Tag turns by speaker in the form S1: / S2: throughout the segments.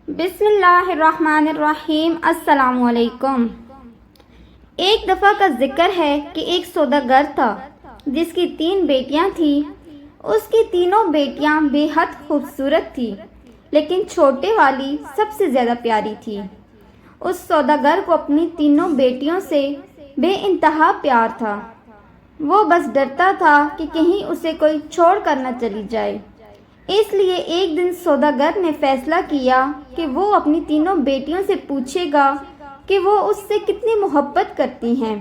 S1: بسم اللہ الرحمن الرحیم۔ السلام علیکم۔ ایک دفعہ کا ذکر ہے کہ ایک سوداگر تھا جس کی 3 بیٹیاں تھیں۔ اس کی تینوں بیٹیاں بے حد خوبصورت تھیں، لیکن چھوٹے والی سب سے زیادہ پیاری تھی۔ اس سوداگر کو اپنی تینوں بیٹیوں سے بے انتہا پیار تھا۔ وہ بس ڈرتا تھا کہ کہیں اسے کوئی چھوڑ کر نہ چلی جائے۔ اس لیے ایک دن سوداگر نے فیصلہ کیا کہ وہ اپنی تینوں بیٹیوں سے پوچھے گا کہ وہ اس سے کتنی محبت کرتی ہیں۔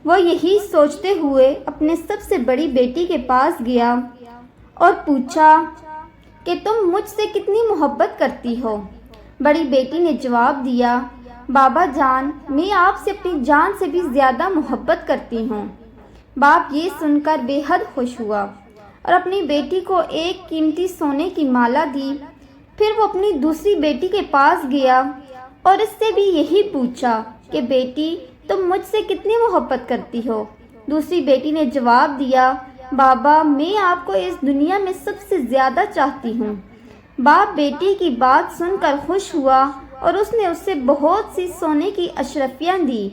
S1: وہ یہی سوچتے ہوئے اپنے سب سے بڑی بیٹی کے پاس گیا اور پوچھا کہ تم مجھ سے کتنی محبت کرتی ہو؟ بڑی بیٹی نے جواب دیا، بابا جان، میں آپ سے اپنی جان سے بھی زیادہ محبت کرتی ہوں۔ باپ یہ سن کر بے حد خوش ہوا اور اپنی بیٹی کو ایک قیمتی سونے کی مالا دی۔ پھر وہ اپنی دوسری بیٹی کے پاس گیا اور اس سے بھی یہی پوچھا کہ بیٹی، تم مجھ سے کتنی محبت کرتی ہو؟ دوسری بیٹی نے جواب دیا، بابا، میں آپ کو اس دنیا میں سب سے زیادہ چاہتی ہوں۔ باپ بیٹی کی بات سن کر خوش ہوا اور اس نے اسے بہت سی سونے کی اشرفیاں دی۔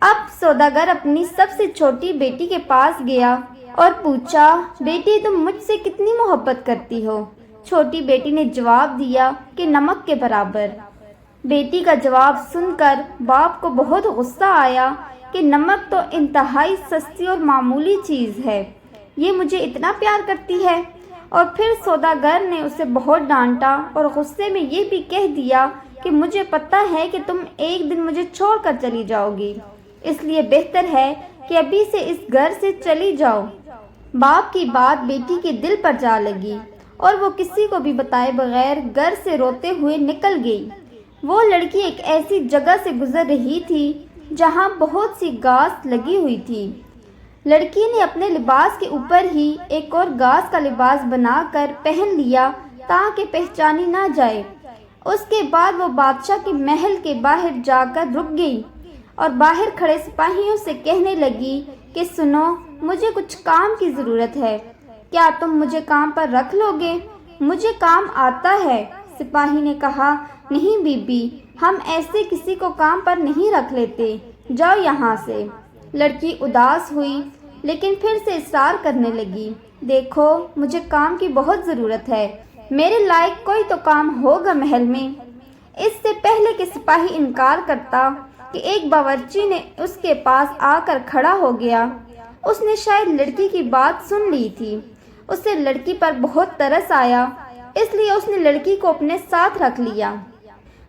S1: اب سوداگر اپنی سب سے چھوٹی بیٹی کے پاس گیا اور پوچھا، بیٹی، تم مجھ سے کتنی محبت کرتی ہو؟ چھوٹی بیٹی نے جواب دیا کہ نمک کے برابر۔ بیٹی کا جواب سن کر باپ کو بہت غصہ آیا کہ نمک تو انتہائی سستی اور معمولی چیز ہے، یہ مجھے اتنا پیار کرتی ہے۔ اور پھر سوداگر نے اسے بہت ڈانٹا اور غصے میں یہ بھی کہہ دیا کہ مجھے پتہ ہے کہ تم ایک دن مجھے چھوڑ کر چلی جاؤ گی، اس لیے بہتر ہے کہ ابھی سے اس گھر سے چلی جاؤ۔ باپ کی بات بیٹی کے دل پر جا لگی اور وہ کسی کو بھی بتائے بغیر گھر سے روتے ہوئے نکل گئی۔ وہ لڑکی ایک ایسی جگہ سے گزر رہی تھی جہاں بہت سی گھاس لگی ہوئی تھی۔ لڑکی نے اپنے لباس کے اوپر ہی ایک اور گھاس کا لباس بنا کر پہن لیا تاکہ پہچانی نہ جائے۔ اس کے بعد وہ بادشاہ کے محل کے باہر جا کر رک گئی اور باہر کھڑے سپاہیوں سے کہنے لگی کہ سنو، مجھے کچھ کام کی ضرورت ہے، کیا تم مجھے کام پر رکھ لو گے؟ مجھے کام آتا ہے۔ سپاہی نے کہا، نہیں بی بی، ہم ایسے کسی کو کام پر نہیں رکھ لیتے، جاؤ یہاں سے۔ لڑکی اداس ہوئی لیکن پھر سے اصرار کرنے لگی، دیکھو، مجھے کام کی بہت ضرورت ہے، میرے لائق کوئی تو کام ہوگا محل میں۔ اس سے پہلے کہ سپاہی انکار کرتا کہ ایک باورچی نے اس کے پاس آ کر کھڑا ہو گیا۔ اس نے شاید لڑکی کی بات سن لی تھی۔ اسے لڑکی پر بہت ترس آیا، اس لیے اس نے لڑکی کو اپنے ساتھ رکھ لیا۔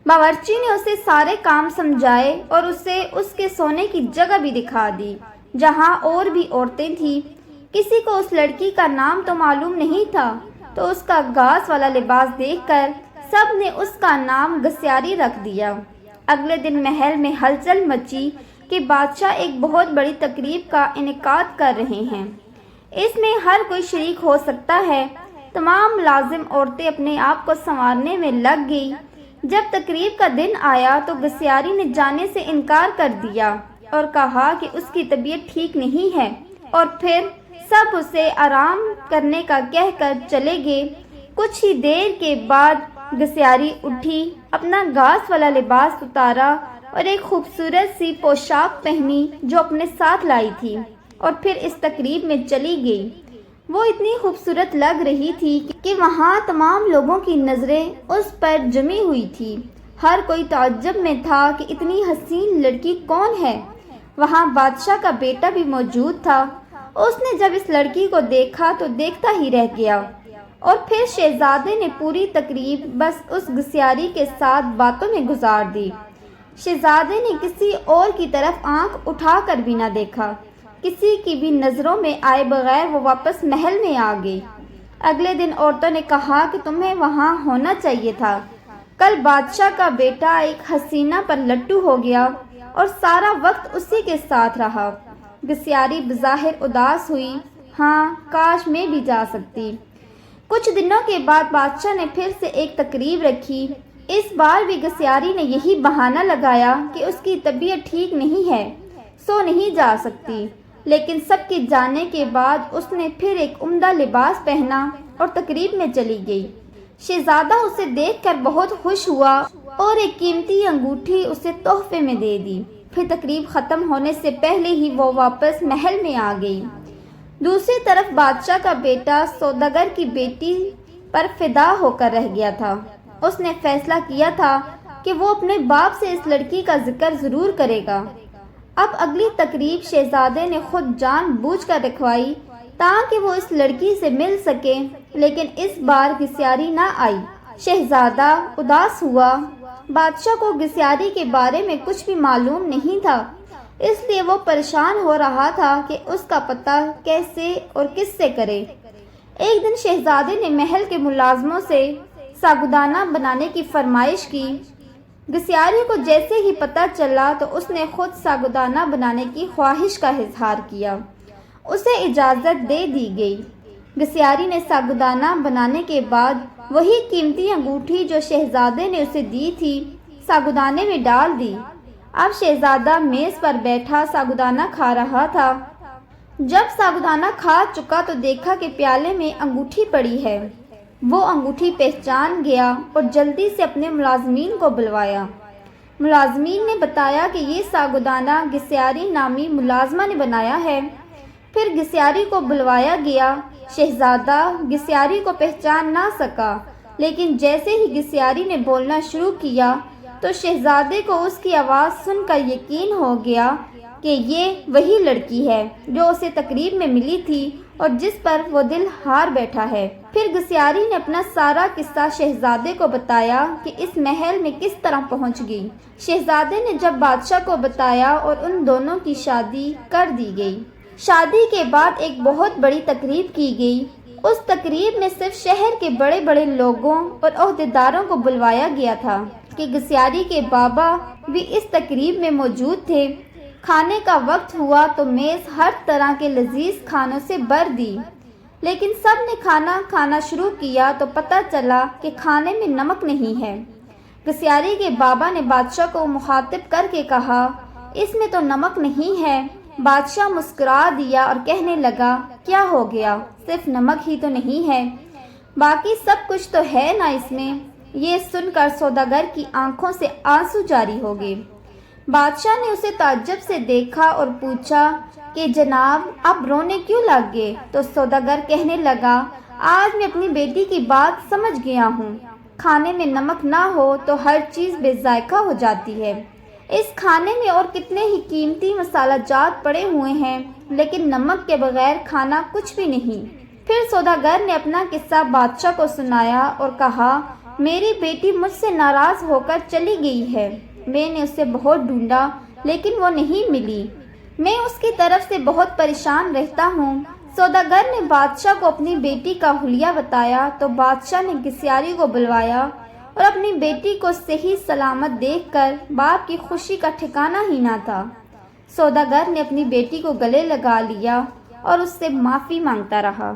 S1: باورچی نے اسے سارے کام سمجھائے اور اسے اس کے سونے کی جگہ بھی دکھا دی جہاں اور بھی عورتیں تھیں۔ کسی کو اس لڑکی کا نام تو معلوم نہیں تھا، تو اس کا گھاس والا لباس دیکھ کر سب نے اس کا نام گسیاری رکھ دیا۔ اگلے دن محل میں ہلچل مچی کہ بادشاہ ایک بہت بڑی تقریب کا انعقاد کر رہے ہیں، اس میں ہر کوئی شریک ہو سکتا ہے۔ تمام ملازم عورتیں اپنے آپ کو سنوارنے میں لگ گئی۔ جب تقریب کا دن آیا تو گسیاری نے جانے سے انکار کر دیا اور کہا کہ اس کی طبیعت ٹھیک نہیں ہے، اور پھر سب اسے آرام کرنے کا کہہ کر چلے گئے۔ کچھ ہی دیر کے بعد گسیاری اٹھی، اپنا گھاس والا لباس اتارا اور ایک خوبصورت سی پوشاک پہنی جو اپنے ساتھ لائی تھی، اور پھر اس تقریب میں چلی گئی۔ وہ اتنی خوبصورت لگ رہی تھی کہ وہاں تمام لوگوں کی نظریں اس پر جمی ہوئی تھی۔ ہر کوئی تعجب میں تھا کہ اتنی حسین لڑکی کون ہے۔ وہاں بادشاہ کا بیٹا بھی موجود تھا۔ اس نے جب اس لڑکی کو دیکھا تو دیکھتا ہی رہ گیا، اور پھر شہزادے نے پوری تقریب بس اس گسیاری کے ساتھ باتوں میں گزار دی۔ شہزادے نے کسی اور کی طرف آنکھ اٹھا کر بھی نہ دیکھا۔ کسی کی بھی نظروں میں آئے بغیر وہ واپس محل میں آ گئی۔ اگلے دن عورتوں نے کہا کہ تمہیں وہاں ہونا چاہیے تھا۔ کل بادشاہ کا بیٹا ایک حسینہ پر لٹو ہو گیا اور سارا وقت اسی کے ساتھ رہا۔ گسیاری بظاہر اداس ہوئی، ہاں، کاش میں بھی جا سکتی۔ کچھ دنوں کے بعد بادشاہ نے پھر سے ایک تقریب رکھی۔ اس بار بھی گسیاری نے یہی بہانہ لگایا کہ اس کی طبیعت ٹھیک نہیں ہے، سو نہیں جا سکتی، لیکن سب کے جانے کے بعد اس نے پھر ایک عمدہ لباس پہنا اور تقریب میں چلی گئی۔ شہزادہ اسے دیکھ کر بہت خوش ہوا اور ایک قیمتی انگوٹھی اسے تحفے میں دے دی۔ پھر تقریب ختم ہونے سے پہلے ہی وہ واپس محل میں آ گئی۔ دوسری طرف بادشاہ کا بیٹا سوداگر کی بیٹی پر فدا ہو کر رہ گیا تھا۔ اس نے فیصلہ کیا تھا کہ وہ اپنے باپ سے اس لڑکی کا ذکر ضرور کرے گا۔ اب اگلی تقریب شہزادے نے خود جان بوجھ کر رکھوائی تاکہ وہ اس لڑکی سے مل سکے، لیکن اس بار گسیاری نہ آئی۔ شہزادہ اداس ہوا۔ بادشاہ کو گسیاری کے بارے میں کچھ بھی معلوم نہیں تھا، اس لیے وہ پریشان ہو رہا تھا کہ اس کا پتہ کیسے اور کس سے کرے۔ ایک دن شہزادے نے محل کے ملازموں سے ساگودانہ بنانے کی فرمائش کی۔ گسیاری کو جیسے ہی پتہ چلا تو اس نے خود ساگودانہ بنانے کی خواہش کا اظہار کیا۔ اسے اجازت دے دی گئی۔ گسیاری نے ساگودانہ بنانے کے بعد وہی قیمتی انگوٹھی جو شہزادے نے اسے دی تھی ساگودانے میں ڈال دی۔ اب شہزادہ میز پر بیٹھا ساگودانہ کھا رہا تھا۔ جب ساگودانہ کھا چکا تو دیکھا کہ پیالے میں انگوٹھی پڑی ہے۔ وہ انگوٹھی پہچان گیا اور جلدی سے اپنے ملازمین کو بلوایا۔ ملازمین نے بتایا کہ یہ ساگودانہ گسیاری نامی ملازمہ نے بنایا ہے۔ پھر گسیاری کو بلوایا گیا۔ شہزادہ گسیاری کو پہچان نہ سکا، لیکن جیسے ہی گسیاری نے بولنا شروع کیا تو شہزادے کو اس کی آواز سن کر یقین ہو گیا کہ یہ وہی لڑکی ہے جو اسے تقریب میں ملی تھی اور جس پر وہ دل ہار بیٹھا ہے۔ پھر گسیاری نے اپنا سارا قصہ شہزادے کو بتایا کہ اس محل میں کس طرح پہنچ گئی۔ شہزادے نے جب بادشاہ کو بتایا اور ان دونوں کی شادی کر دی گئی۔ شادی کے بعد ایک بہت بڑی تقریب کی گئی۔ اس تقریب میں صرف شہر کے بڑے بڑے لوگوں اور عہدیداروں کو بلوایا گیا تھا کہ گسیاری کے بابا بھی اس تقریب میں موجود تھے۔ کھانے کا وقت ہوا تو میز ہر طرح کے لذیذ کھانوں سے بھر دی، لیکن سب نے کھانا کھانا شروع کیا تو پتہ چلا کہ کھانے میں نمک نہیں ہے۔ گسیاری کے بابا نے بادشاہ کو مخاطب کر کے کہا، اس میں تو نمک نہیں ہے۔ بادشاہ مسکرا دیا اور کہنے لگا، کیا ہو گیا، صرف نمک ہی تو نہیں ہے، باقی سب کچھ تو ہے نا اس میں۔ یہ سن کر سوداگر کی آنکھوں سے آنسو جاری ہو گئے۔ بادشاہ نے اسے تعجب سے دیکھا اور پوچھا کہ جناب آپ رونے کیوں لگ گئے؟ تو سوداگر کہنے لگا، آج میں اپنی بیٹی کی بات سمجھ گیا ہوں۔ کھانے میں نمک نہ ہو تو ہر چیز بے ذائقہ ہو جاتی ہے۔ اس کھانے میں اور کتنے ہی قیمتی مسالہ جات پڑے ہوئے ہیں، لیکن نمک کے بغیر کھانا کچھ بھی نہیں۔ پھر سوداگر نے اپنا قصہ بادشاہ کو سنایا اور کہا، میری بیٹی مجھ سے ناراض ہو کر چلی گئی ہے۔ میں نے اسے بہت ڈھونڈا لیکن وہ نہیں ملی۔ میں اس کی طرف سے بہت پریشان رہتا ہوں۔ سوداگر نے بادشاہ کو اپنی بیٹی کا حلیہ بتایا تو بادشاہ نے گسیاری کو بلوایا اور اپنی بیٹی کو صحیح سلامت دیکھ کر باپ کی خوشی کا ٹھکانہ ہی نہ تھا۔ سوداگر نے اپنی بیٹی کو گلے لگا لیا اور اس سے معافی مانگتا رہا۔